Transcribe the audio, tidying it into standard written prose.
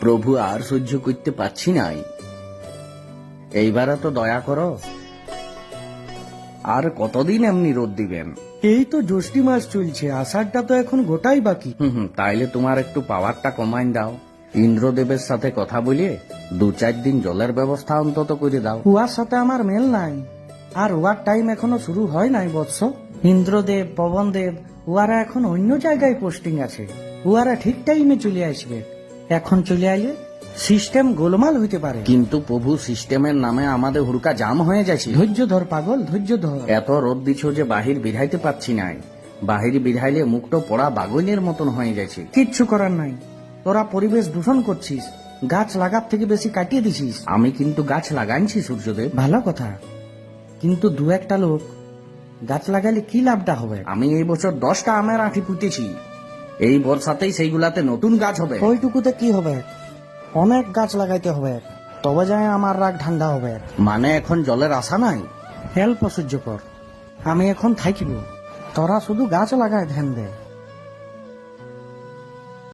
প্রভু আর সহ্য করতে পারছি নাই, এইবারে তো দয়া করো। আর কতদিন এমনি রোদ দিবেন? এই তো জ্যৈষ্ঠ মাস চলছে, আষাঢ়টা তো এখন গোটাই বাকি। তাইলে তোমার একটু পাওয়ারটা কমাইন দাও। ইন্দ্রদেবের সাথে কথা বলিয়ে 2-4 দিন জলের ব্যবস্থা অন্তত করে দাও। উহার সাথে আমার মেল নাই, আর উহার টাইম এখনো শুরু হয় নাই বৎস। ইন্দ্রদেব, পবনদেব উহারা এখন অন্য জায়গায় পোস্টিং আছে। উহারা ঠিক টাইমে চলে আসবে। এখন চলে আইলে সিস্টেম গোলমাল হইতে পারে। কিন্তু প্রভু সিস্টেমের নামে আমাদের হুড়কা জাম হয়ে যাচ্ছে। ধৈর্য ধর পাগল, ধৈর্য ধর। এত রোদ দিছ যে বাহির বিধাইতে পারছি নাই। বাহির বিধাইলে মুখটো পড়া বাগইনের মতন হয়ে যাচ্ছে। কিচ্ছু করার নাই, তোরা পরিবেশ দূষণ করছিস, গাছ লাগার থেকে বেশি কাটিয়ে দিছিস। আমি কিন্তু গাছ লাগাইছি সূর্যদেব। ভালো কথা, কিন্তু দু একটা লোক গাছ লাগালে কি লাভটা হবে? আমি এই বছর 10টা আমের আঁটি পুঁতেছি। এই বর্ষাতেই সেইগুলাতে নতুন গাছ হবে। ওইটুকুতে কি হবে? অনেক গাছ লাগাইতে হবে, তবে যায় আমার রাগ ঠান্ডা হবে। মানে এখন জলের আশা নাই। হেল্প অসহ্য কর, আমি এখন থাকিব, তোরা শুধু গাছ লাগায় ধ্যান দে।